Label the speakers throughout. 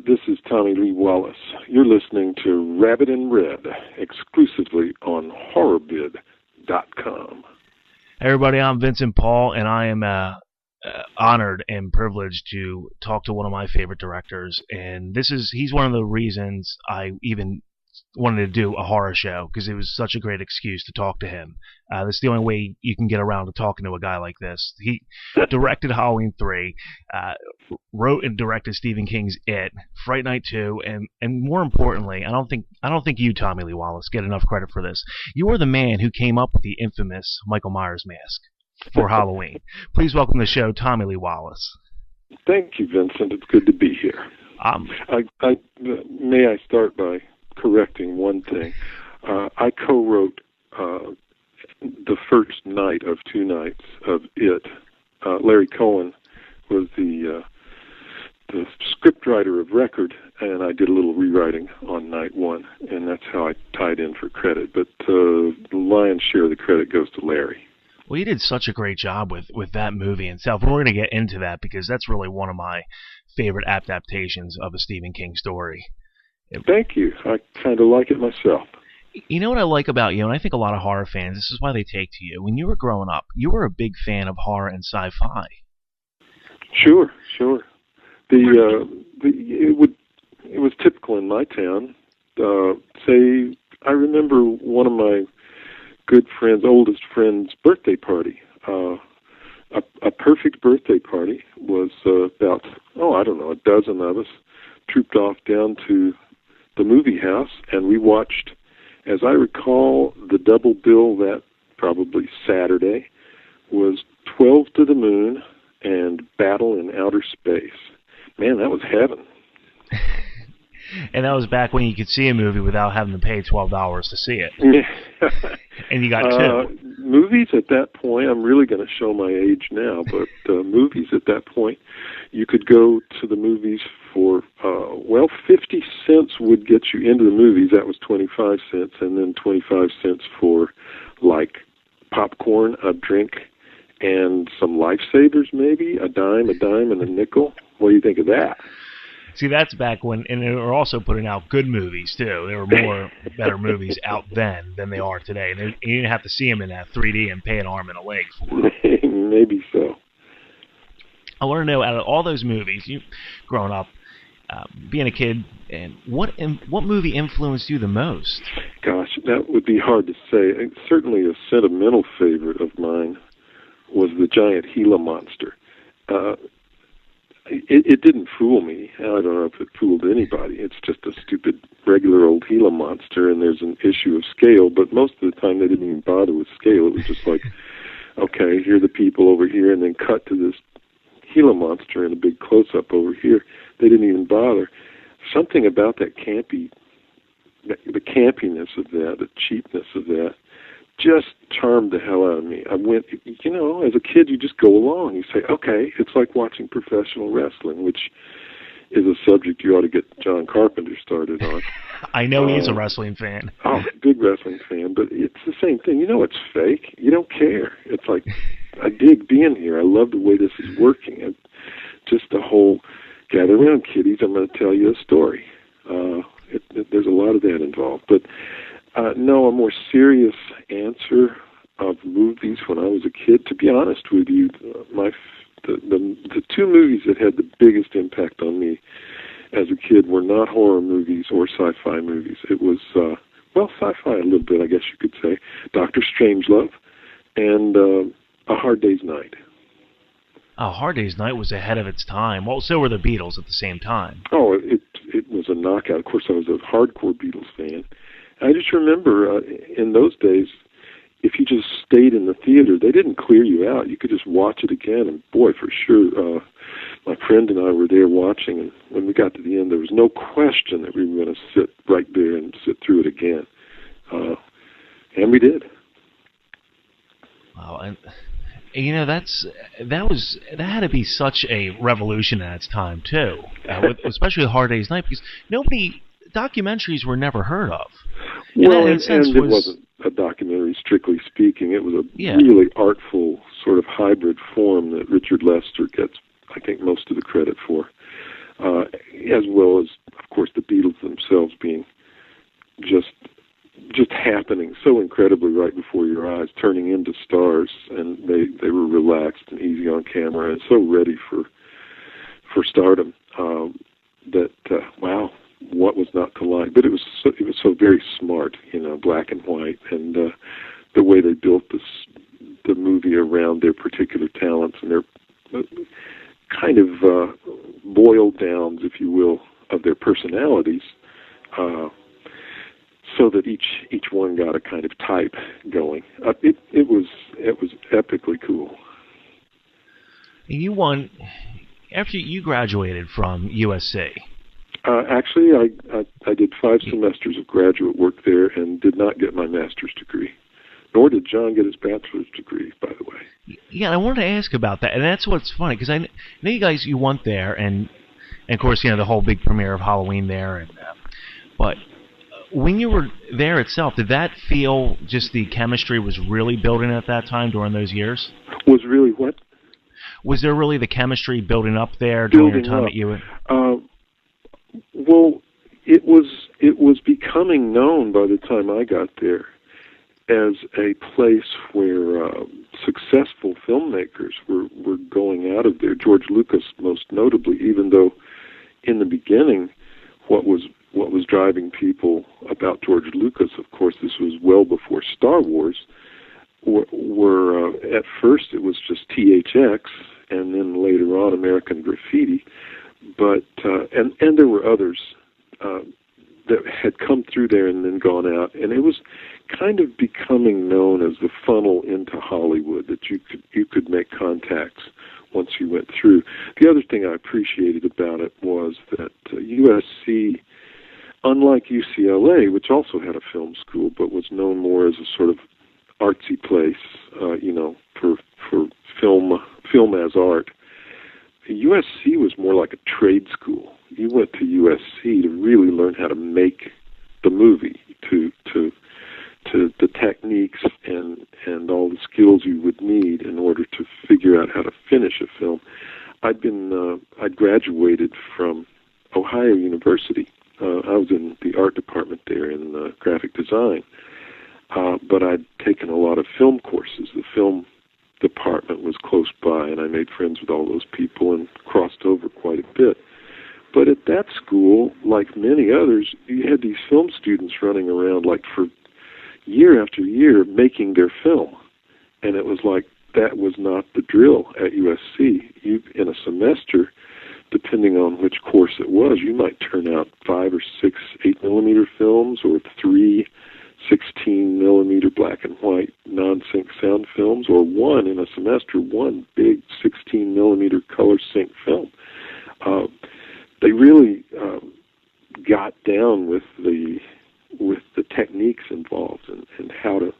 Speaker 1: This is Tommy Lee Wallace. You're listening to Rabbit in Red, exclusively on HorrorBid.com.
Speaker 2: Hey everybody, I'm Vincent Paul, and I am honored and privileged to talk to one of my favorite directors. And he's one of the reasons I even wanted to do a horror show, because it was such a great excuse to talk to him. That's the only way you can get around to talking to a guy like this. He directed Halloween 3, wrote and directed Stephen King's It, Fright Night 2, and more importantly, I don't think you, Tommy Lee Wallace, get enough credit for this. You are the man who came up with the infamous Michael Myers mask for Halloween. Please welcome to the show, Tommy Lee Wallace.
Speaker 1: Thank you, Vincent. It's good to be here. May I start by correcting one thing. I co-wrote the first night of 2 nights of It. Larry Cohen was the scriptwriter of record, and I did a little rewriting on night 1, and that's how I tied in for credit. But the lion's share of the credit goes to Larry.
Speaker 2: Well, you did such a great job with that movie itself. We're going to get into that because that's really one of my favorite adaptations of a Stephen King story.
Speaker 1: Thank you. I kind of like it myself.
Speaker 2: You know what I like about you, and I think a lot of horror fans, this is why they take to you. When you were growing up, you were a big fan of horror and sci-fi.
Speaker 1: Sure. It was typical in my town. I remember one of my good friends, oldest friend's birthday party. A perfect birthday party was about, a dozen of us trooped off down to the movie house, and we watched, as I recall, the double bill that probably Saturday was 12 to the Moon and Battle in Outer Space. Man, that was heaven.
Speaker 2: And that was back when you could see a movie without having to pay $12 to see it. Yeah. And you got 2.
Speaker 1: Movies at that point, I'm really going to show my age now, but movies at that point, you could go to the movies for, 50 cents would get you into the movies. That was 25 cents, and then 25 cents for, like, popcorn, a drink, and some Lifesavers maybe, a dime, and a nickel. What do you think of that?
Speaker 2: See, that's back when, and they were also putting out good movies, too. There were more better movies out then than they are today. And you didn't have to see them in that 3D and pay an arm and a leg for it.
Speaker 1: Maybe so.
Speaker 2: I want to know, out of all those movies, you growing up, being a kid, and what movie influenced you the most? Gosh,
Speaker 1: that would be hard to say. Certainly a sentimental favorite of mine was the giant Gila monster. It didn't fool me. I don't know if it fooled anybody. It's just a stupid, regular old Gila monster, and there's an issue of scale, but most of the time they didn't even bother with scale. It was just like, okay, here are the people over here, and then cut to this Gila monster in a big close-up over here. They didn't even bother. Something about that the campiness of that, the cheapness of that, just charmed the hell out of me. I went, as a kid, you just go along. You say, okay, it's like watching professional wrestling, which is a subject you ought to get John Carpenter started on.
Speaker 2: I know he's a wrestling fan.
Speaker 1: Oh, big wrestling fan, but it's the same thing. It's fake. You don't care. It's like, I dig being here. I love the way this is working. And just the whole, gather around, kiddies, I'm going to tell you a story. There's a lot of that involved. But no, a more serious answer of movies when I was a kid, to be honest with you, the 2 movies that had the biggest impact on me as a kid were not horror movies or sci-fi movies. It was, sci-fi a little bit, I guess you could say, Dr. Strangelove and A Hard Day's Night.
Speaker 2: A Hard Day's Night was ahead of its time. Well, so were the Beatles at the same time.
Speaker 1: Oh, it was a knockout. Of course, I was a hardcore Beatles fan. I just remember in those days, if you just stayed in the theater, they didn't clear you out. You could just watch it again. And boy, for sure, my friend and I were there watching. And when we got to the end, there was no question that we were going to sit right there and sit through it again. And we did.
Speaker 2: Wow, and that had to be such a revolution at its time too, especially with Hard Day's Night, because documentaries were never heard of.
Speaker 1: And it wasn't a documentary, strictly speaking. It was a really artful sort of hybrid form that Richard Lester gets, I think, most of the credit for. as well as, of course, the Beatles themselves being just happening so incredibly right before your eyes, turning into stars, and they were relaxed and easy on camera and so ready for stardom. Wow, what was not to like? But it was so very smart, black and white, and the way they built the movie around their particular talents and their kind of boiled downs, if you will, of their personalities, so that each one got a kind of type going. It was epically cool.
Speaker 2: You won after you graduated from USC.
Speaker 1: Actually, I did 5 semesters of graduate work there and did not get my master's degree. Nor did John get his bachelor's degree, by the way.
Speaker 2: Yeah, I wanted to ask about that, and that's what's funny, because I know you guys, you went there, and of course, the whole big premiere of Halloween there, but when you were there itself, did that feel just the chemistry was really building at that time during those years?
Speaker 1: Was really what?
Speaker 2: Was there really the chemistry building up there during your time at USC?
Speaker 1: Well, it was becoming known by the time I got there as a place where successful filmmakers were going out of there. George Lucas, most notably, even though in the beginning, what was driving people about George Lucas, of course, this was well before Star Wars, were at first it was just THX, and then later on American Graffiti, but and there were others that had come through there and then gone out, and it was kind of becoming known as the funnel into Hollywood, that you could make contacts once you went through. The other thing I appreciated about it was that USC, unlike UCLA, which also had a film school but was known more as a sort of artsy place, for film as art, USC was more like a trade school. You went to USC to really learn how to make the movie, to the techniques and all the skills you would need in order to figure out how to finish a film. I'd graduated from Ohio University. I was in the art department there in graphic design, but I'd taken a lot of film courses. The film department was close by, and I made friends with all those people and crossed over quite a bit. But at that school, like many others, you had these film students running around like for year after year making their film. And it was like that was not the drill at USC. In a semester, depending on which course it was, you might turn out 5 or 6 8mm films, or 3 16mm black and white non-sync sound films, or one in a semester, one big 16mm color sync film. They really got down with the techniques involved and how to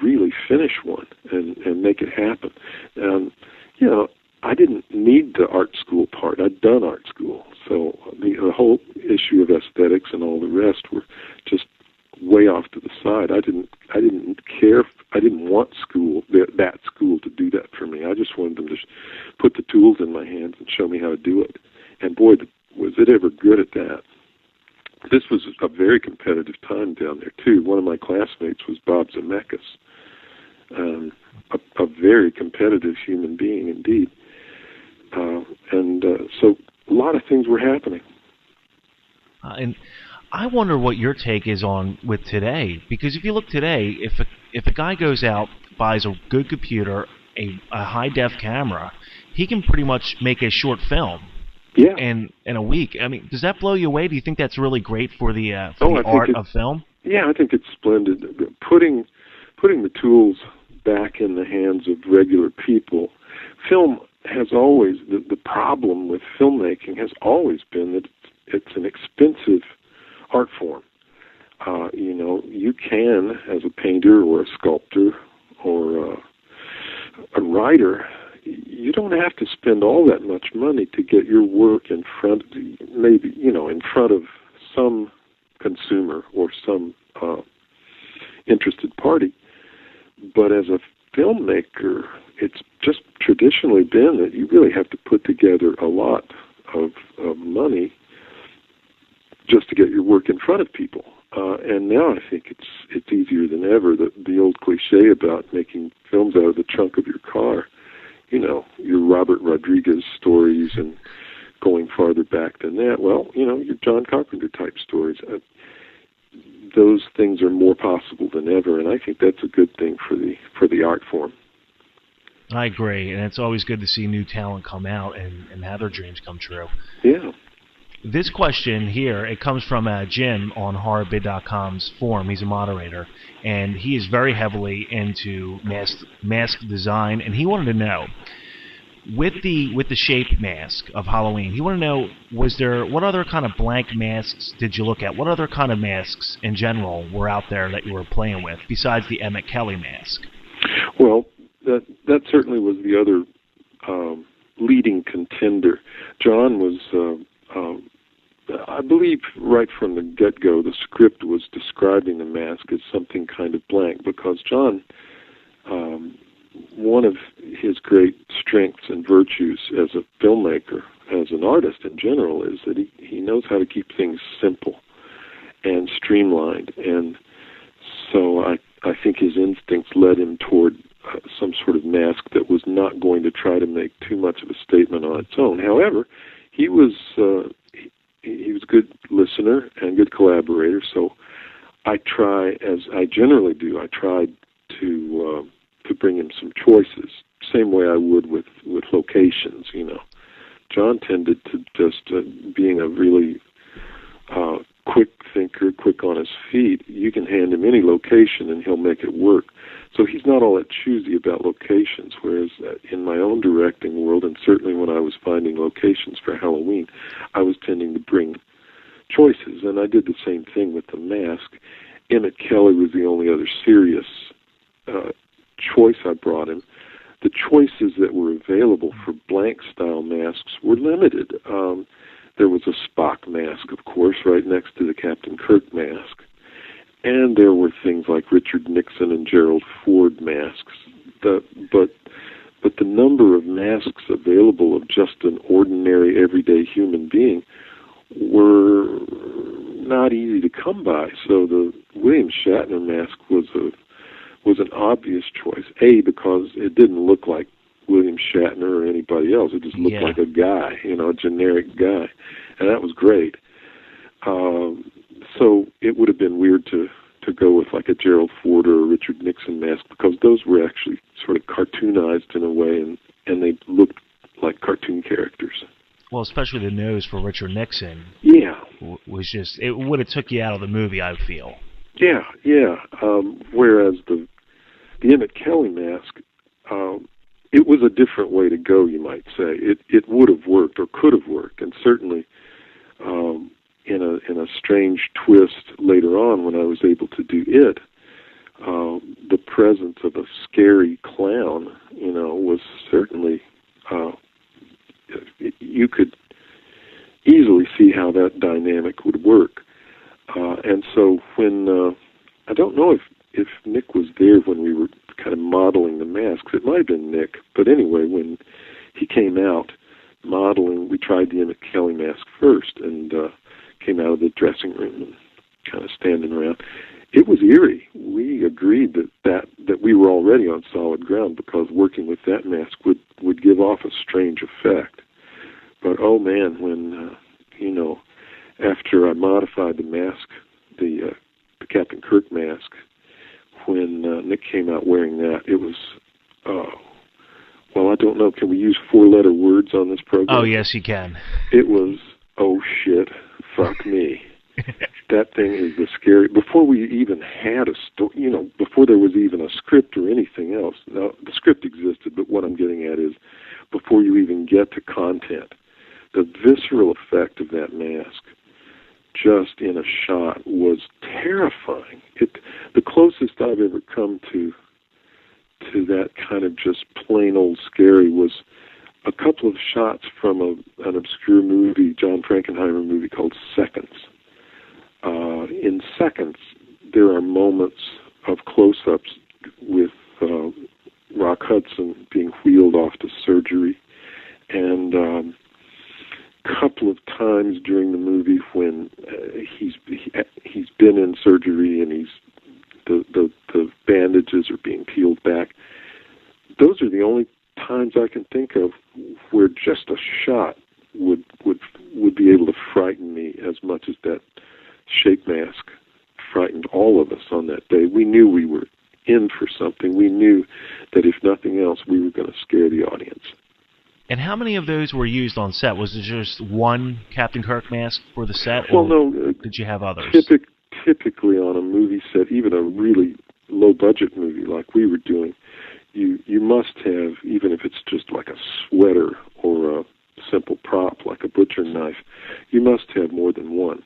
Speaker 1: really finish one and make it happen. And I didn't need the art school part. I'd done art school, so the whole issue of aesthetics and all the rest were just way off to the side. I didn't care. I didn't want that school to do that for me. I just wanted them to put the tools in my hands and show me how to do it. And boy, was it ever good at that. This was a very competitive time down there, too. One of my classmates was Bob Zemeckis, a very competitive human being indeed. So a lot of things were happening.
Speaker 2: And I wonder what your take is on with today, because if you look today, if a guy goes out, buys a good computer, a high-def camera, he can pretty much make a short film.
Speaker 1: Yeah.
Speaker 2: In a week. I mean, does that blow you away? Do you think that's really great for the art of film?
Speaker 1: Yeah, I think it's splendid. Putting the tools back in the hands of regular people. Film has always, the problem with filmmaking has always been that it's an expensive art form. You can, as a painter or a sculptor or a writer, you don't have to spend all that much money to get your work in front of some consumer or some interested party. But as a filmmaker, it's just traditionally been that you really have to put together a lot of money just to get your work in front of people. And now I think it's easier than ever. The old cliche about making films out of the trunk of your car, you know, your Robert Rodriguez stories and going farther back than that. Well, you know, your John Carpenter type stories. Those things are more possible than ever, and I think that's a good thing for the art form.
Speaker 2: I agree, and it's always good to see new talent come out and have their dreams come true.
Speaker 1: Yeah.
Speaker 2: This question here, it comes from Jim on HorrorBid.com's forum. He's a moderator, and he is very heavily into mask design, and he wanted to know, with the shape mask of Halloween, he wanted to know, what other kind of blank masks did you look at? What other kind of masks in general were out there that you were playing with, besides the Emmett Kelly mask?
Speaker 1: Well, that certainly was the other leading contender. John was, I believe, right from the get-go, the script was describing the mask as something kind of blank, because John, one of his great strengths and virtues as a filmmaker, as an artist in general, is that he knows how to keep things simple and streamlined. And so I think his instincts led him toward some sort of mask that was not going to try to make too much of a statement on its own. However, he was a good listener and good collaborator, so I try, as I generally do, I tried to bring him some choices, same way I would with locations, you know. John tended to just, being a really quick thinker, quick on his feet, you can hand him any location and he'll make it work. So he's not all that choosy about locations, whereas in my own directing world, and certainly when I was finding locations for Halloween, I was tending to bring choices, and I did the same thing with the mask. Emmett Kelly was the only other serious choice I brought him. The choices that were available for blank-style masks were limited. There was a Spock mask, of course, right next to the Captain Kirk mask. And there were things like Richard Nixon and Gerald Ford masks. But the number of masks available of just an ordinary, everyday human being were not easy to come by. So the William Shatner mask was an obvious choice. A, because it didn't look like William Shatner or anybody else. It just looked like a guy, you know, a generic guy. And that was great. So it would have been weird to go with like a Gerald Ford or a Richard Nixon mask, because those were actually sort of cartoonized in a way, and they looked like cartoon characters.
Speaker 2: Well, especially the nose for Richard Nixon.
Speaker 1: Yeah.
Speaker 2: Was just, it would have took you out of the movie, I feel.
Speaker 1: Yeah. Whereas the Emmett Kelly mask, it was a different way to go, you might say. It would have worked or could have worked, and certainly in a strange twist later on when I was able to do it, the presence of a scary clown, you know, was certainly, you could easily see how that dynamic would work. And so when, I don't know if Nick was there when we were kind of modeling the masks. It might have been Nick, but anyway, when he came out modeling, we tried the Emmett Kelly mask first, and came out of the dressing room and kind of standing around. It was eerie. We agreed that we were already on solid ground, because working with that mask would give off a strange effect. But oh man, when after I modified the mask, the Captain Kirk mask, when Nick came out wearing that, it was, well, I don't know, can we use 4-letter words on this program?
Speaker 2: Oh, yes, you can.
Speaker 1: It was, oh shit, fuck me. That thing is the scary, before we even had a story, before there was even a script or anything else. Now, the script existed, but what I'm getting at is, before you even get to content, the visceral effect of that mask, just in a shot, was terrifying. The closest I've ever come to that kind of just plain old scary was a couple of shots from an obscure movie, John Frankenheimer movie called Seconds. In Seconds, there are moments of close-ups with Rock Hudson being wheeled off to surgery, and been in surgery and the bandages are being peeled back. Those are the only times I can think of where just a shot would be able to frighten me as much as that shape mask frightened all of us on that day. We knew we were in for something. We knew that if nothing else, we were going to scare the audience.
Speaker 2: And how many of those were used on set? Was there just one Captain Kirk mask for the set,
Speaker 1: well,
Speaker 2: or
Speaker 1: no,
Speaker 2: did you have others?
Speaker 1: Typically on a movie set, even a really low-budget movie like we were doing, you must have, even if it's just like a sweater or a simple prop like a butcher knife, you must have more than one.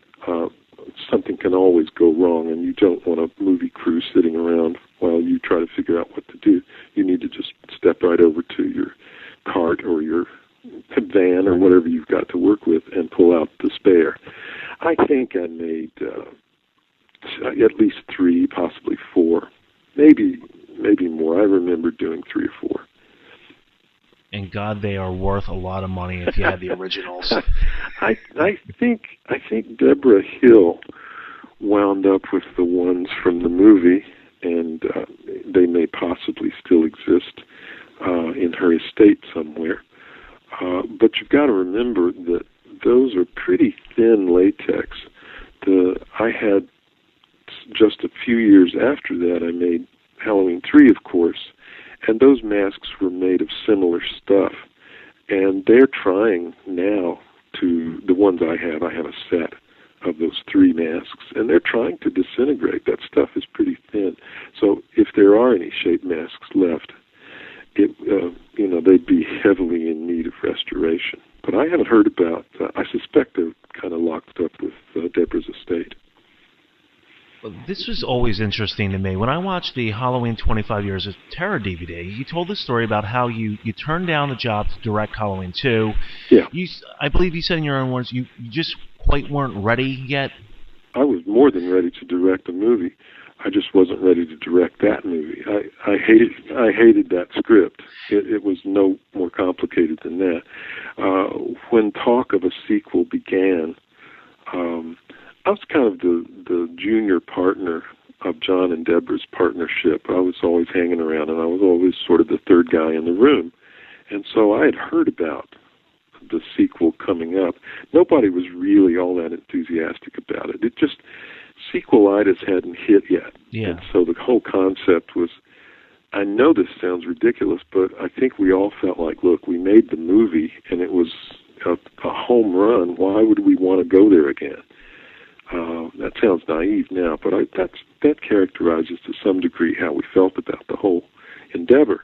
Speaker 1: Something can always go wrong, and you don't want a movie crew sitting around while you try to figure out what to do. You need to just step right over to your cart or your van or whatever you've got to work with and pull out the spare. I think I made at least 3, possibly 4, maybe more. I remember doing 3 or 4.
Speaker 2: And God, they are worth a lot of money if you had the originals.
Speaker 1: I think Deborah Hill wound up with the ones from the movie, and they may possibly still exist in her estate somewhere. But you've got to remember that those are pretty thin latex. I had, just a few years after that, I made Halloween 3, of course, and those masks were made of similar stuff. And they're trying now to, the ones I have a set of those 3 masks, and they're trying to disintegrate. That stuff is pretty thin. So if there are any shape masks left, they'd be heavily in need of restoration. But I haven't heard about, I suspect they're kind of locked up with Deborah's estate.
Speaker 2: This was always interesting to me. When I watched the Halloween 25 Years of Terror DVD, you told the story about how you turned down the job to direct Halloween 2.
Speaker 1: Yeah.
Speaker 2: I believe you said in your own words, you just quite weren't ready yet.
Speaker 1: I was more than ready to direct a movie. I just wasn't ready to direct that movie. I hated that script. It was no more complicated than that. When talk of a sequel began, I was kind of the junior partner of John and Deborah's partnership. I was always hanging around, and I was always sort of the third guy in the room. And so I had heard about the sequel coming up. Nobody was really all that enthusiastic about it. It just, sequelitis hadn't hit yet.
Speaker 2: Yeah.
Speaker 1: And so the whole concept was, I know this sounds ridiculous, but I think we all felt like, look, we made the movie, and it was a home run. Why would we want to go there again? That sounds naive now, but that characterizes to some degree how we felt about the whole endeavor.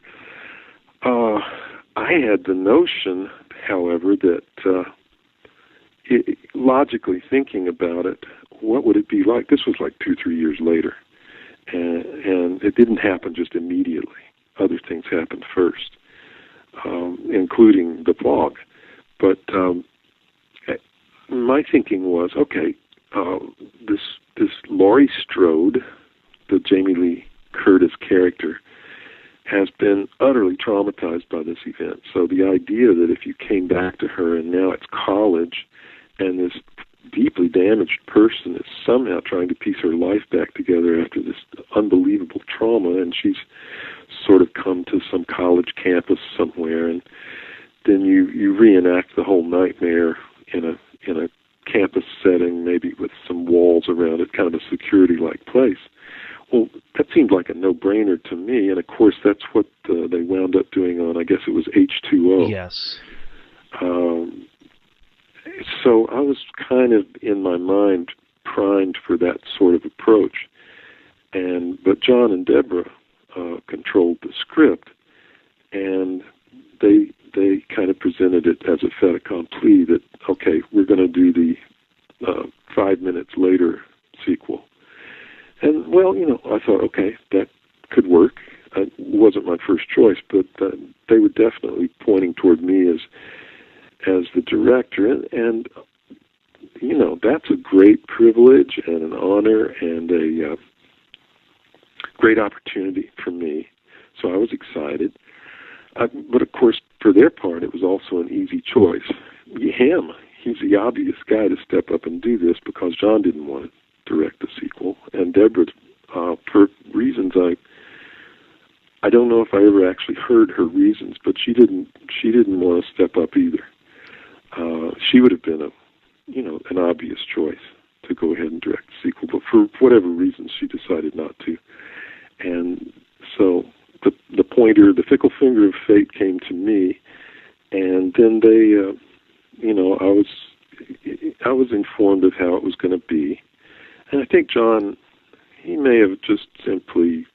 Speaker 1: I had the notion, however, that logically thinking about it, what would it be like? This was like 2-3 years later, and it didn't happen just immediately. Other things happened first, including the vlog. But my thinking was, okay, this Laurie Strode, the Jamie Lee Curtis character, has been utterly traumatized by this event. So the idea that if you came back to her and now it's college and this deeply damaged person is somehow trying to piece her life back together after this unbelievable trauma, and she's sort of come to some college campus somewhere, and then you reenact the whole nightmare in a campus setting, maybe with some walls around it, kind of a security-like place. Well, that seemed like a no-brainer to me, and of course that's what they wound up doing on, I guess it was H2O.
Speaker 2: Yes.
Speaker 1: So I was kind of, in my mind, primed for that sort of approach. But John and Deborah controlled the script, and they kind of presented it as a fait accompli that, okay, we're going to do the 5 minutes later sequel. And, well, I thought, okay, that could work. It wasn't my first choice, but they were definitely pointing toward me as the director. And that's a great privilege and an honor and a great opportunity for me. So I was excited. But, of course, for their part, it was also an easy choice. He's the obvious guy to step up and do this because John didn't want it. direct the sequel. And Deborah, for reasons I don't know if I ever actually heard her reasons, but she didn't want to step up either. She would have been an obvious choice to go ahead and direct the sequel, but for whatever reasons, she decided not to. And so the pointer, the fickle finger of fate came to me, and then they, I was informed of how it was going to be. And I think John, he may have just simply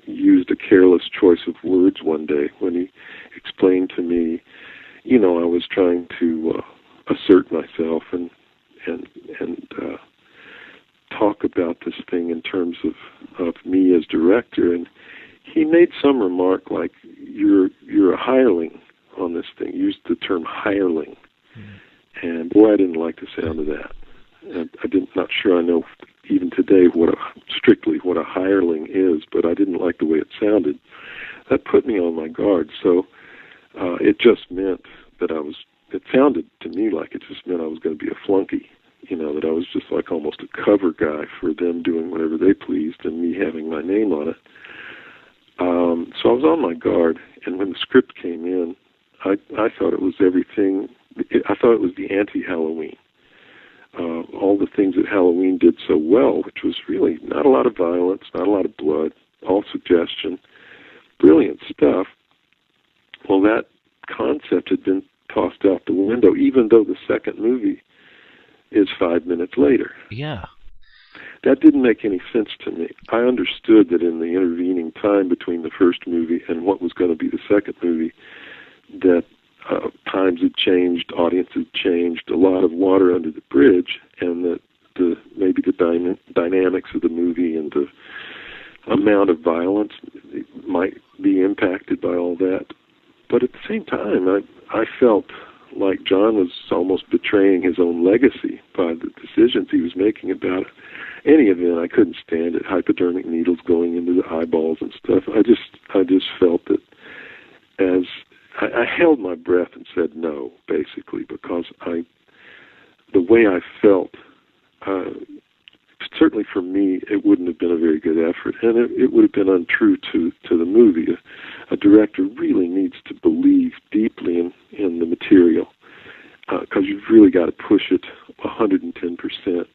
Speaker 1: used a careless choice of words one day when he explained to me, I was trying to assert myself and talk about this thing in terms of me as director, and he made some remark like, "You're a hireling on this thing." He used the term hireling, and boy, I didn't like the sound of that. And not sure I know even today strictly what a hireling is, but I didn't like the way it sounded. That put me on my guard. So it just meant that it sounded to me like it just meant I was going to be a flunky, that I was just like almost a cover guy for them doing whatever they pleased and me having my name on it. So I was on my guard, and when the script came in, I thought it was everything. I thought it was the anti-Halloween. All the things that Halloween did so well, which was really not a lot of violence, not a lot of blood, all suggestion, brilliant stuff. Well, that concept had been tossed out the window, even though the second movie is 5 minutes later.
Speaker 2: Yeah.
Speaker 1: That didn't make any sense to me. I understood that in the intervening time between the first movie and what was going to be the second movie, that times had changed, audience had changed, a lot of water under the bridge, and that maybe the dynamics of the movie and the amount of violence might be impacted by all that. But at the same time, I felt like John was almost betraying his own legacy by the decisions he was making about any event. I couldn't stand it. Hypodermic needles going into the eyeballs and stuff. I just felt that as I held my breath and said no, basically, because the way I felt, certainly for me, it wouldn't have been a very good effort, and it would have been untrue to the movie. A director really needs to believe deeply in the material, because you've really got to push it 110%.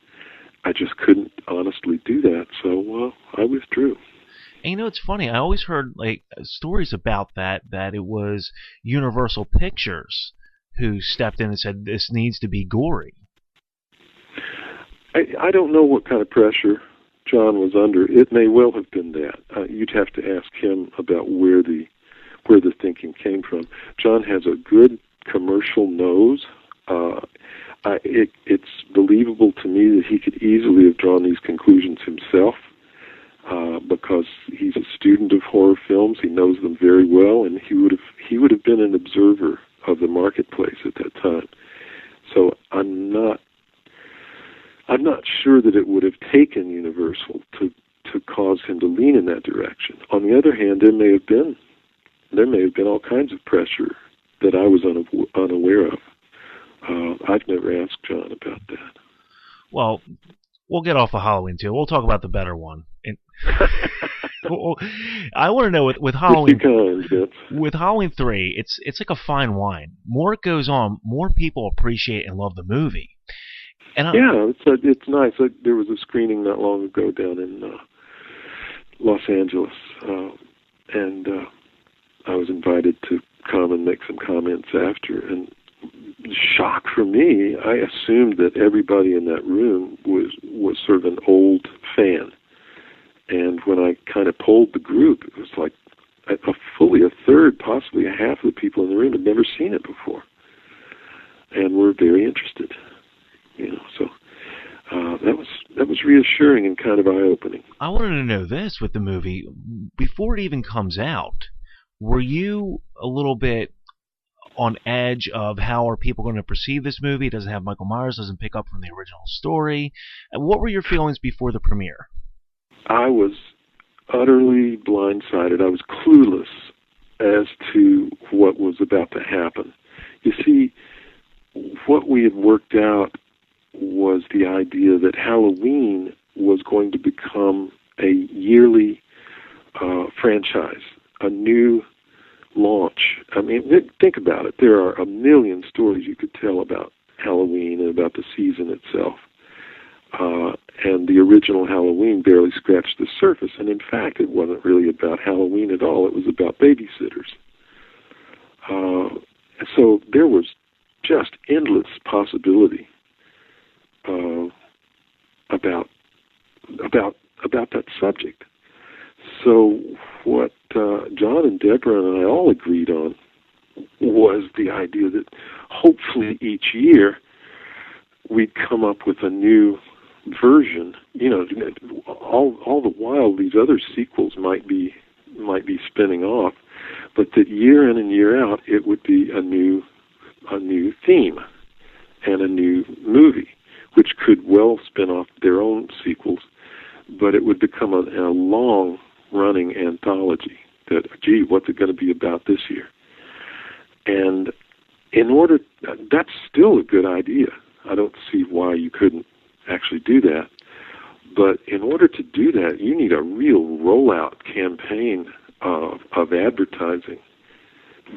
Speaker 1: I just couldn't honestly do that, so I withdrew.
Speaker 2: And it's funny, I always heard stories about that it was Universal Pictures who stepped in and said this needs to be gory.
Speaker 1: I don't know what kind of pressure John was under. It may well have been that. You'd have to ask him about where the thinking came from. John has a good commercial nose. It's believable to me that he could easily have drawn these conclusions himself, because he's a student of horror films. He knows them very well, and he would have been an observer of the marketplace at that time. So I'm not sure that it would have taken Universal to cause him to lean in that direction. On the other hand, there may have been all kinds of pressure that I was unaware of. I've never asked John about that.
Speaker 2: Well, we'll get off of Halloween 2. We'll talk about the better one. I want to know with Halloween. With Halloween 3, it's like a fine wine. More it goes on, more people appreciate and love the movie. And it's nice. There was a screening not long ago down in Los Angeles, and I was invited to come and make some comments after. And shock for me, I assumed that everybody in that room was sort of an old fan. And when I kind of polled the group, it was like fully a third, possibly a half of the people in the room had never seen it before, and were very interested. So that was reassuring and kind of eye-opening. I wanted to know this with the movie. Before it even comes out, were you a little bit on edge of how are people going to perceive this movie? It doesn't have Michael Myers, doesn't pick up from the original story. And what were your feelings before the premiere?
Speaker 1: I was utterly blindsided. I was clueless as to what was about to happen. You see, what we had worked out was the idea that Halloween going to become a yearly franchise, a new launch. I mean, think about it. There are a million stories you could tell about Halloween and about the season itself. And the original Halloween barely scratched the surface. And in fact, it wasn't really about Halloween at all. It was about babysitters. So there was just endless possibility about that subject. So what John and Deborah and I all agreed on was the idea that hopefully each year we'd come up with a new version. You know, all the while these other sequels might be spinning off, but that year in and year out it would be a new theme and a new movie, which could well spin off their own sequels, but it would become a long-running anthology that, gee, what's it going to be about this year? And that's still a good idea. I don't see why you couldn't actually do that. But in order to do that, you need a real rollout campaign of advertising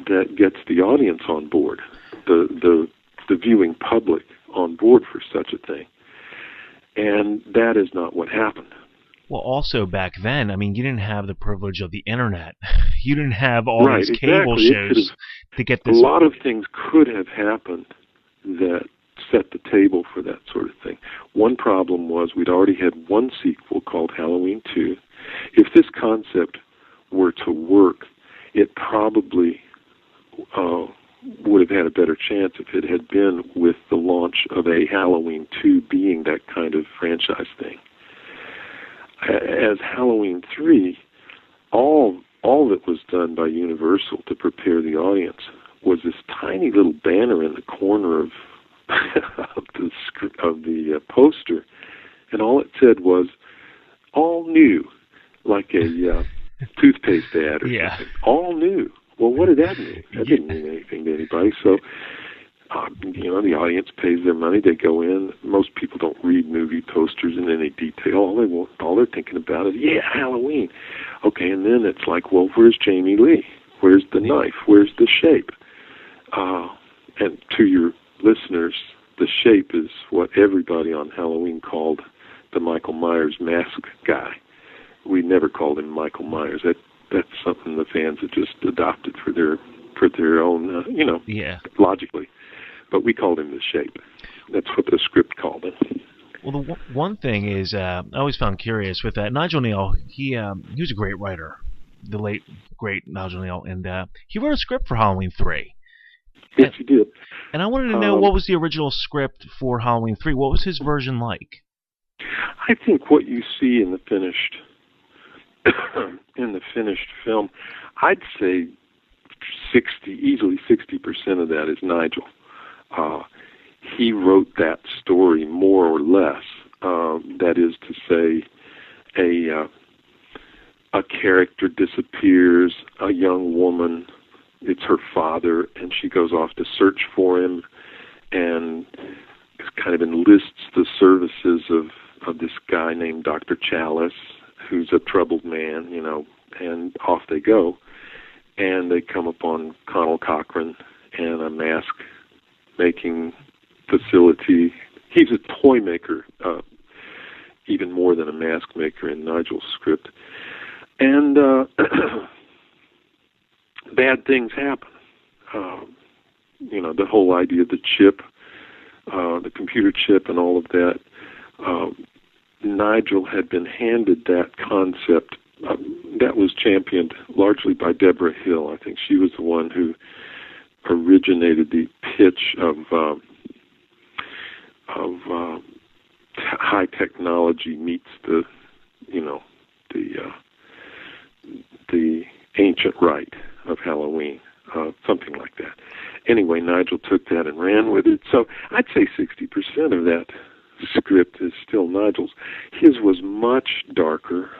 Speaker 1: that gets the audience on board, the viewing public on board for such a thing. And that is not what happened.
Speaker 2: Well, also back then, I mean, you didn't have the privilege of the internet. You didn't have all these cable shows to get this.
Speaker 1: A lot of things could have happened that set the table for that sort of thing. One problem was we'd already had one sequel called Halloween 2. If this concept were to work, it probably would have had a better chance if it had been with the launch of a Halloween 2 being that kind of franchise thing. As Halloween 3, all that was done by Universal to prepare the audience was this tiny little banner in the corner of the poster, and all it said was "all new," like a toothpaste ad or something. All new. Well, what did that mean? That didn't mean anything to anybody. So, the audience pays their money. They go in. Most people don't read movie posters in any detail. All they're thinking about is, Halloween. Okay, and then it's like, well, where's Jamie Lee? Where's the knife? Where's the shape? And to your listeners, the shape is what everybody on Halloween called the Michael Myers mask guy. We never called him Michael Myers. That's something the fans had just adopted for their own, logically. But we called him the Shape. That's what the script called it.
Speaker 2: Well, the one thing is, I always found curious with that. Nigel Neal, he was a great writer, the late, great Nigel Neal, and he wrote a script for Halloween 3.
Speaker 1: Yes, he did.
Speaker 2: And I wanted to know, what was the original script for Halloween 3? What was his version like?
Speaker 1: I think what you see in the finished film, I'd say easily 60% of that is Nigel. He wrote that story more or less. That is to say, a character disappears, a young woman, it's her father, and she goes off to search for him and kind of enlists the services of this guy named Dr. Chalice, who's a troubled man, and off they go. And they come upon Connell Cochran and a mask-making facility. He's a toy maker, even more than a mask maker in Nigel's script. And bad things happen. The whole idea of the chip, the computer chip and all of that, Nigel had been handed that concept that was championed largely by Deborah Hill. I think she was the one who originated the pitch of high technology meets the ancient rite of Halloween, something like that. Anyway, Nigel took that and ran with it. So I'd say 60% of that script is still Nigel's. His was much darker,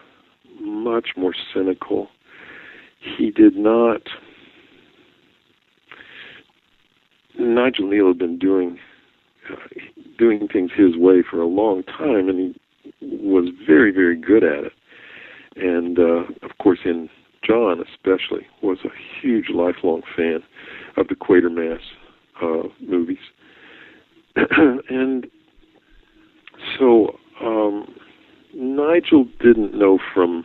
Speaker 1: much more cynical. He did not... Nigel Neal had been doing things his way for a long time, and he was very very good at it. And, of course, John especially was a huge lifelong fan of the Quatermass movies. And so Nigel didn't know from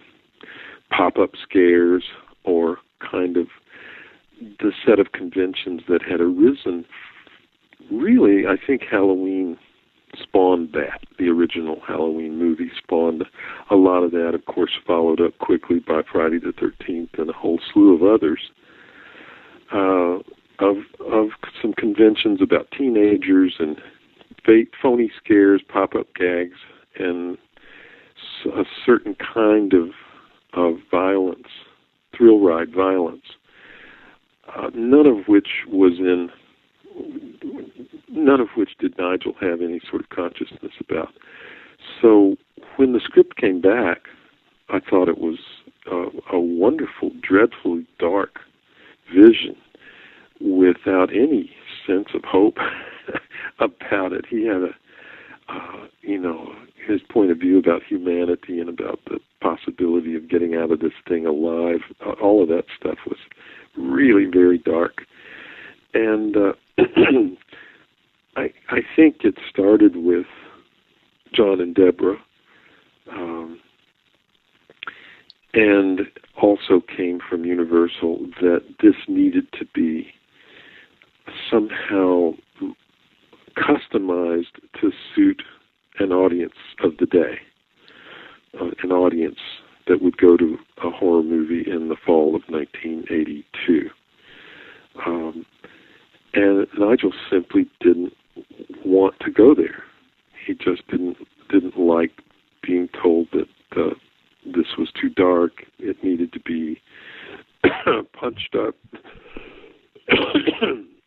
Speaker 1: pop-up scares or kind of the set of conventions that had arisen. Really, I think Halloween spawned that. The original Halloween movie spawned a lot of that, of course, followed up quickly by Friday the 13th and a whole slew of others, of some conventions about teenagers and phony scares, pop-up gags, and a certain kind of violence, thrill ride violence, none of which did Nigel have any sort of consciousness about. So when the script came back, I thought it was a wonderful, dreadfully dark vision without any sense of hope about it. He had his point of view about humanity and about the possibility of getting out of this thing alive. All of that stuff was really very dark. And I think it started with John and Deborah, and also came from Universal that this needed to be somehow customized to suit an audience of the day, an audience that would go to a horror movie in the fall of 1982. And Nigel simply didn't want to go there. He just didn't like being told that this was too dark. It needed to be punched up.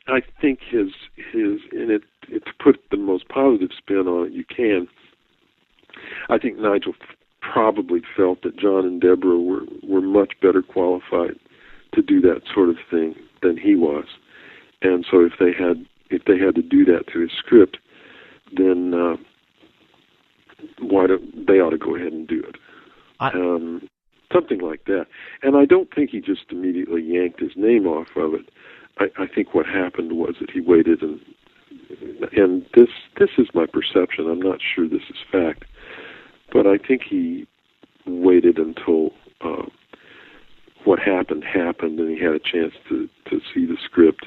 Speaker 1: I think his to put the most positive spin on it you can, I think Nigel probably felt that John and Deborah were much better qualified to do that sort of thing than he was. And so if they had to do that to his script, then they ought to go ahead and do it. Something like that. And I don't think he just immediately yanked his name off of it. I think what happened was that he waited, and this is my perception. I'm not sure this is fact, but I think he waited until what happened, and he had a chance to see the script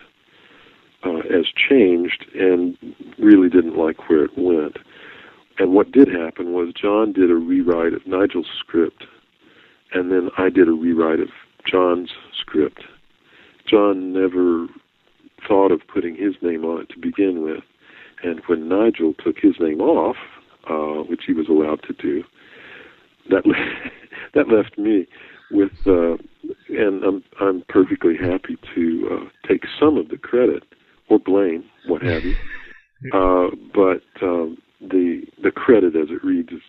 Speaker 1: as changed, and really didn't like where it went. And what did happen was John did a rewrite of Nigel's script, and then I did a rewrite of John's script. John never thought of putting his name on it to begin with, and when Nigel took his name off, which he was allowed to do, that left me with, and I'm perfectly happy to take some of the credit or blame, what have you, but the credit as it reads is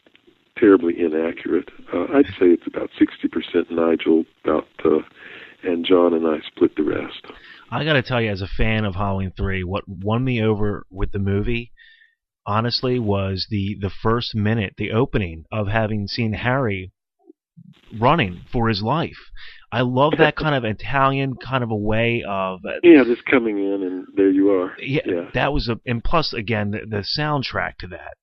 Speaker 1: terribly inaccurate. I'd say it's about 60% Nigel, and John and I split the rest.
Speaker 2: I got to tell you, as a fan of Halloween 3, what won me over with the movie, honestly, was the first minute, the opening of having seen Harry running for his life. I love that kind of Italian kind of a way of...
Speaker 1: just coming in and there you are.
Speaker 2: Yeah. That was and plus, again, the soundtrack to that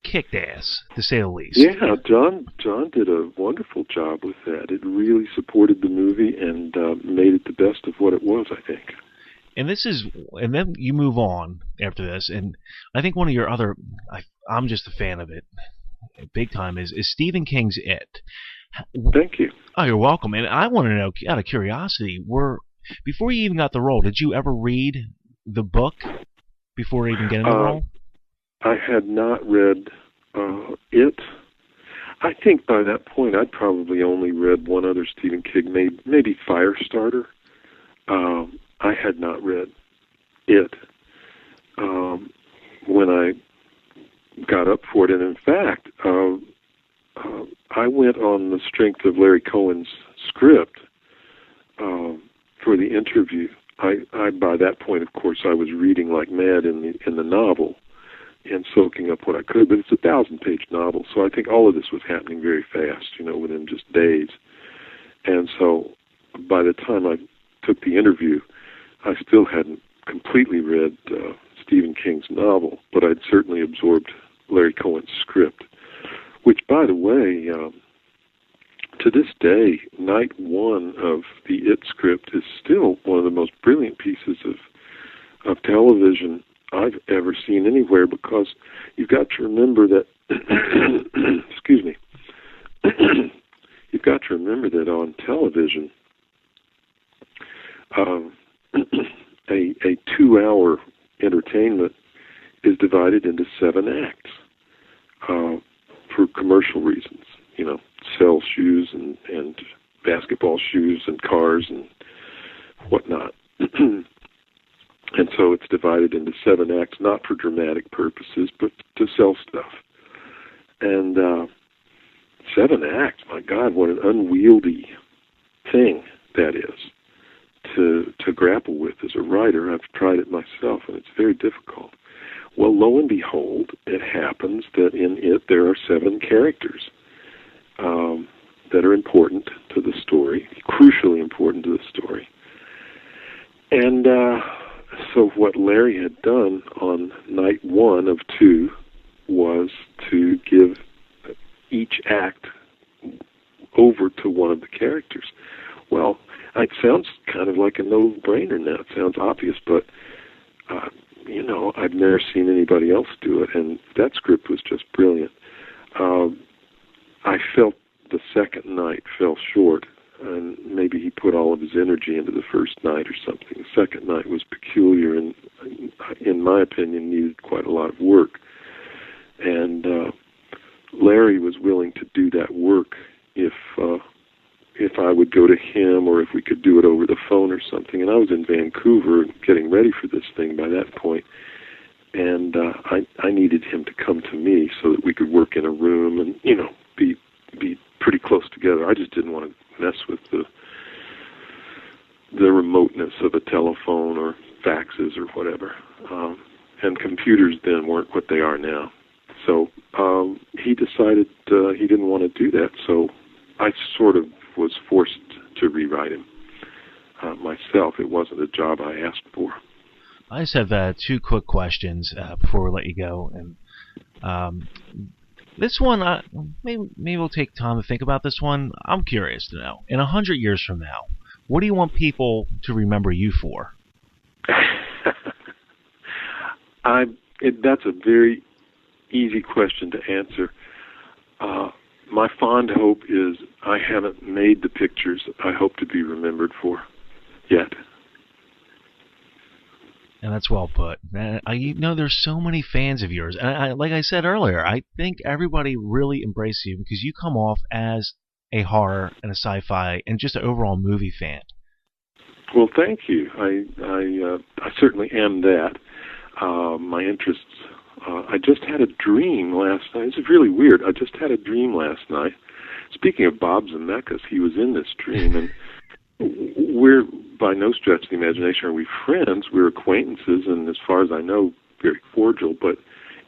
Speaker 2: kicked ass, to say the least.
Speaker 1: Yeah, John did a wonderful job with that. It really supported the movie and made it the best of what it was, I think.
Speaker 2: And then you move on after this, and I think one of your other, I'm just a fan of it, big time, is Stephen King's It.
Speaker 1: Thank you.
Speaker 2: Oh, you're welcome. And I want to know, out of curiosity, before you even got the role, did you ever read the book before even getting the role?
Speaker 1: I had not read It. I think by that point I'd probably only read one other Stephen King, maybe Firestarter. I had not read It when I got up for it. And in fact, I went on the strength of Larry Cohen's script for the interview. I by that point, of course, I was reading like mad in the novel, and soaking up what I could. But it's a 1,000-page novel, so I think all of this was happening very fast, within just days. And so by the time I took the interview, I still hadn't completely read Stephen King's novel, but I'd certainly absorbed Larry Cohen's script, which, by the way, to this day, night one of the It script is still one of the most brilliant pieces of television I've ever seen anywhere, because you've got to remember that, excuse me, you've got to remember that on television, a 2-hour entertainment is divided into 7 acts for commercial reasons. Sell shoes and basketball shoes and cars and whatnot. And so it's divided into 7 acts, not for dramatic purposes, but to sell stuff. And 7 acts, my God, what an unwieldy thing that is to grapple with as a writer. I've tried it myself, and it's very difficult. Well, lo and behold, it happens that in it there are 7 characters that are important to the story, crucially important to the story. And so what Larry had done on night 1 of 2 was to give each act over to one of the characters. Well, it sounds kind of like a no-brainer now. It sounds obvious, but, I've never seen anybody else do it, and that script was just brilliant. I felt the second night fell short, and maybe he put all of his energy into the first night or something. The second night was peculiar and, in my opinion, needed quite a lot of work. And Larry was willing to do that work if I would go to him, or if we could do it over the phone or something. And I was in Vancouver getting ready for this thing by that point, and I needed him to come to me so that we could work in a room and, be pretty close together. I just didn't want to mess with the remoteness of a telephone or faxes or whatever. And computers then weren't what they are now. So he decided he didn't want to do that, so I sort of was forced to rewrite him myself. It wasn't a job I asked for.
Speaker 2: I just have 2 quick questions before we let you go. And this one, maybe we'll take time to think about this one. I'm curious to know, in 100 years from now, what do you want people to remember you for?
Speaker 1: That's a very easy question to answer. My fond hope is I haven't made the pictures I hope to be remembered for yet.
Speaker 2: And that's well put. There's so many fans of yours. And like I said earlier, I think everybody really embraces you because you come off as a horror and a sci-fi and just an overall movie fan.
Speaker 1: Well, thank you. I certainly am that. My interests. I just had a dream last night. It's really weird. I just had a dream last night. Speaking of Bob Zemeckis, he was in this dream, and we're, by no stretch of the imagination, are we friends. We're acquaintances, and as far as I know, very cordial. But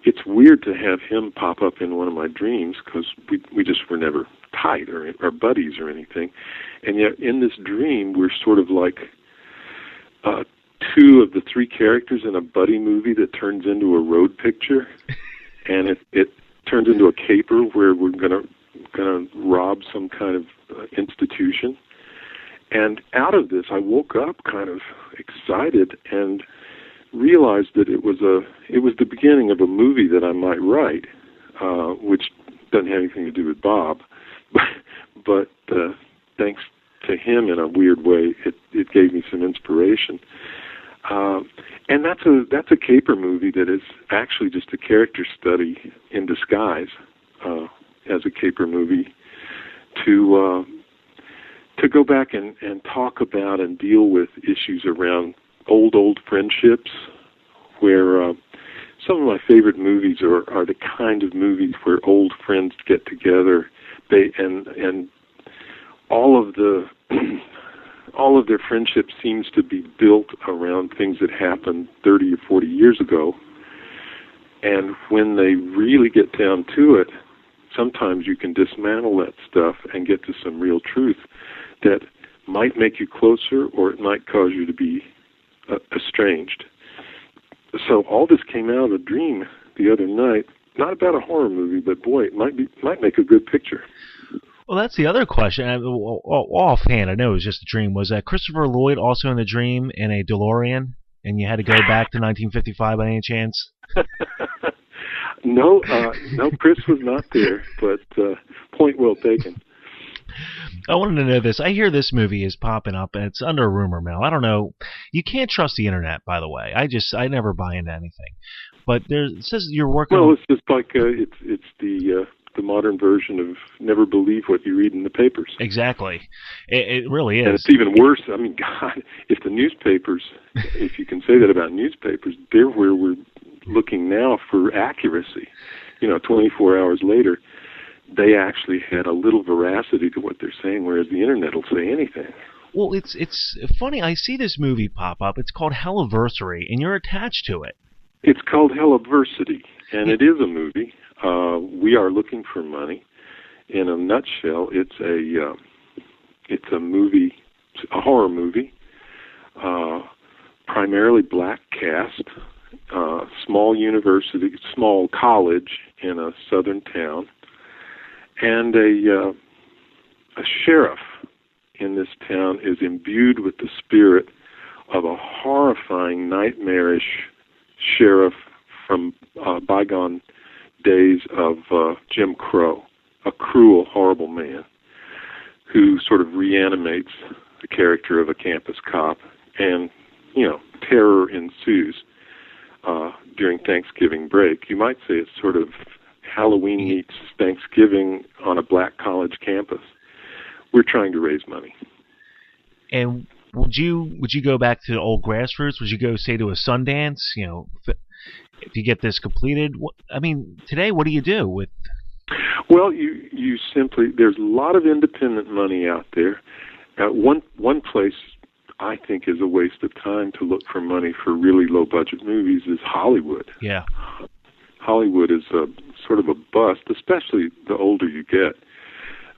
Speaker 1: it's weird to have him pop up in one of my dreams because we just were never tight or buddies or anything. And yet, in this dream, we're sort of like 2 of the 3 characters in a buddy movie that turns into a road picture, and it turns into a caper where we're gonna rob some kind of institution. And out of this, I woke up kind of excited and realized that it was the beginning of a movie that I might write, which doesn't have anything to do with Bob, but thanks to him in a weird way, it gave me some inspiration. And that's a caper movie that is actually just a character study in disguise as a caper movie to go back and talk about and deal with issues around old friendships, where some of my favorite movies are the kind of movies where old friends get together, and all of their friendship seems to be built around things that happened 30 or 40 years ago, And when they really get down to it, sometimes you can dismantle that stuff and get to some real truth that might make you closer, or it might cause you to be estranged. So all this came out of a dream the other night, not about a horror movie, but boy, it might make a good picture.
Speaker 2: Well, that's the other question. Offhand, I know it was just a dream. Was Christopher Lloyd also in the dream in a DeLorean, and you had to go back to 1955 by any chance?
Speaker 1: No, Chris was not there, but point well taken.
Speaker 2: I wanted to know this. I hear this movie is popping up, and it's under a rumor mill. I don't know. You can't trust the internet, by the way. I never buy into anything. But it says you're working.
Speaker 1: Well, it's just like it's the modern version of never believe what you read in the papers.
Speaker 2: Exactly. It really is.
Speaker 1: And it's even worse. I mean, God, if the newspapers, if you can say that about newspapers, they're where we're looking now for accuracy. 24 hours later, they actually had a little veracity to what they're saying, whereas the internet will say anything.
Speaker 2: Well, it's funny. I see this movie pop up. It's called Helliversary, and you're attached to it.
Speaker 1: It's called Helliversary, and it is a movie. We are looking for money. In a nutshell, it's a movie, a horror movie, primarily black cast, small university, small college in a southern town, and a sheriff in this town is imbued with the spirit of a horrifying, nightmarish sheriff from bygone days of Jim Crow, a cruel, horrible man who sort of reanimates the character of a campus cop, and terror ensues during Thanksgiving break. You might say it's sort of Halloween meets Thanksgiving on a black college campus. We're trying to raise money.
Speaker 2: And would you go back to the old grassroots? Would you go, say, to a Sundance? If you get this completed, today, what do you do with?
Speaker 1: Well, you simply, there's a lot of independent money out there. One place I think is a waste of time to look for money for really low budget movies is Hollywood.
Speaker 2: Yeah.
Speaker 1: Hollywood is sort of a bust, especially the older you get.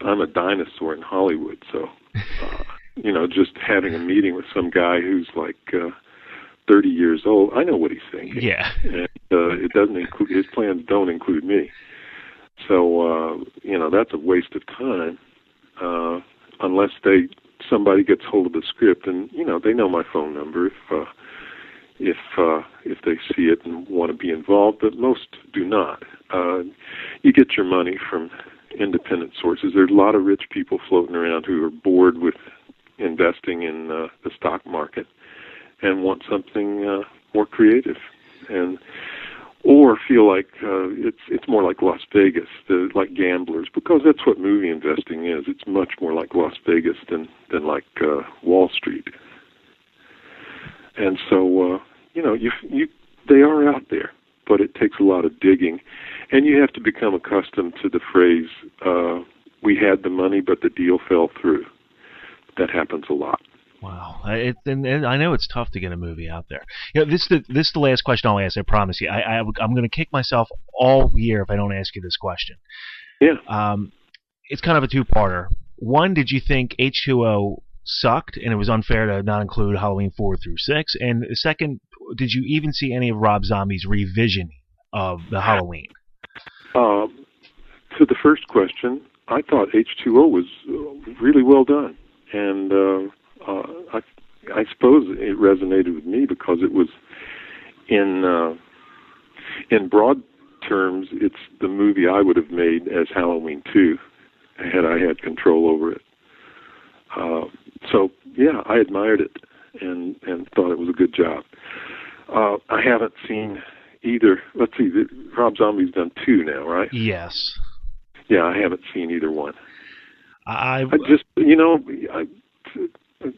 Speaker 1: I'm a dinosaur in Hollywood, so just having a meeting with some guy who's like 30 years old, I know what he's thinking.
Speaker 2: Yeah.
Speaker 1: And it doesn't include, his plans don't include me. So that's a waste of time unless somebody gets hold of the script, and they know my phone number if they see it and want to be involved, but most do not. You get your money from independent sources. There's a lot of rich people floating around who are bored with investing in the stock market and want something more creative, or feel like it's more like Las Vegas, like gamblers, because that's what movie investing is. It's much more like Las Vegas than like Wall Street. And so they are out there, but it takes a lot of digging, and you have to become accustomed to the phrase, "We had the money, but the deal fell through." That happens a lot.
Speaker 2: Wow, and I know it's tough to get a movie out there. This is the last question I'll ask. I promise you. I'm going to kick myself all year if I don't ask you this question.
Speaker 1: Yeah.
Speaker 2: It's kind of a two-parter. One, did you think H2O sucked and it was unfair to not include Halloween 4 through 6? And the second, did you even see any of Rob Zombie's revisioning of the Halloween?
Speaker 1: To the first question, I thought H2O was really well done, and I suppose it resonated with me because it was in broad terms, it's the movie I would have made as Halloween 2 had I had control over it. So yeah, I admired it and thought it was a good job. I haven't seen either. Let's see, Rob Zombie's done 2 now, right?
Speaker 2: Yes.
Speaker 1: Yeah, I haven't seen either one.
Speaker 2: I
Speaker 1: just,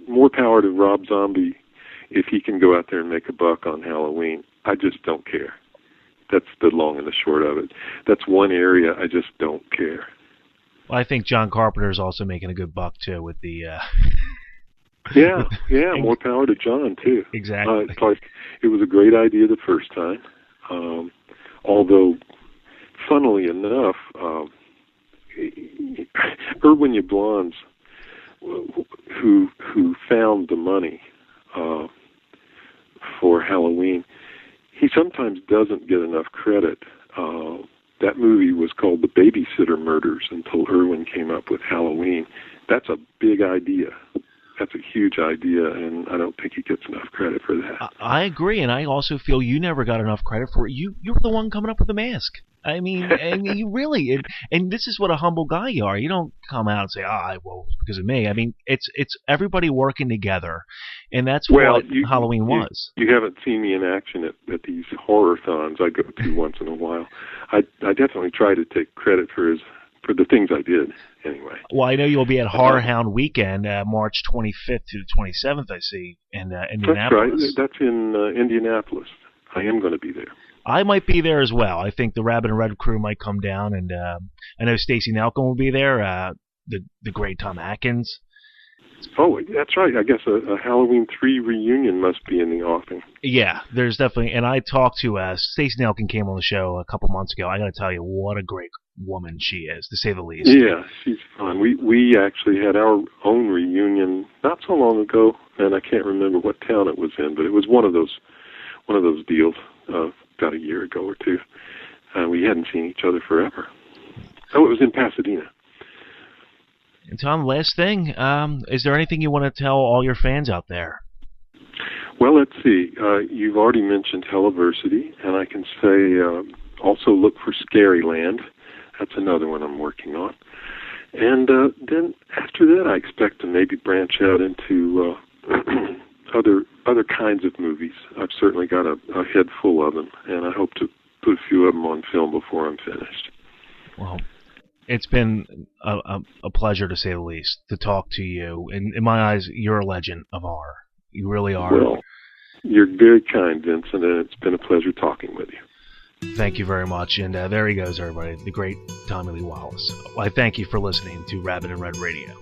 Speaker 1: more power to Rob Zombie if he can go out there and make a buck on Halloween. I just don't care. That's the long and the short of it. That's one area I just don't care.
Speaker 2: Well, I think John Carpenter's also making a good buck too with the.
Speaker 1: Yeah, more power to John too.
Speaker 2: Exactly.
Speaker 1: It's like it was a great idea the first time. Although, funnily enough, Irwin Yablans, who found the money for Halloween, he sometimes doesn't get enough credit. That movie was called The Babysitter Murders until Irwin came up with Halloween. That's a big idea. That's a huge idea, and I don't think he gets enough credit for that.
Speaker 2: I agree, and I also feel you never got enough credit for it. You were the one coming up with the mask. I mean, you really, and this is what a humble guy you are. You don't come out and say, well, it's because of me. I mean, it's everybody working together, and that's what Halloween was.
Speaker 1: You haven't seen me in action at these horror-thons I go to once in a while. I definitely try to take credit for the things I did, anyway.
Speaker 2: Well, I know you'll be at Horror Hound Weekend, March 25th to the 27th, I see, in Indianapolis.
Speaker 1: That's right. That's in Indianapolis. I am going to be there.
Speaker 2: I might be there as well. I think the Rabbit and Red crew might come down, and I know Stacey Nelkin will be there, the great Tom Atkins.
Speaker 1: Oh, that's right. I guess a Halloween 3 reunion must be in the offing.
Speaker 2: Yeah, there's definitely, and I talked to Stacey Nelkin came on the show a couple months ago. I got to tell you, what a great woman she is, to say the least.
Speaker 1: Yeah, she's fun. We actually had our own reunion not so long ago, and I can't remember what town it was in, but it was one of those deals about a year ago or two. We hadn't seen each other forever. Oh, it was in Pasadena.
Speaker 2: And Tom, last thing, is there anything you want to tell all your fans out there?
Speaker 1: Well, let's see. You've already mentioned Helliversity, and I can say also look for Scaryland. That's another one I'm working on. And then after that, I expect to maybe branch out into other kinds of movies. I've certainly got a head full of them, and I hope to put a few of them on film before I'm finished.
Speaker 2: Well, it's been a pleasure, to say the least, to talk to you. In my eyes, you're a legend of horror. You really are.
Speaker 1: Well, you're very kind, Vincent, and it's been a pleasure talking with you.
Speaker 2: Thank you very much. And there he goes, everybody, the great Tommy Lee Wallace. I thank you for listening to Rabbit and Red Radio.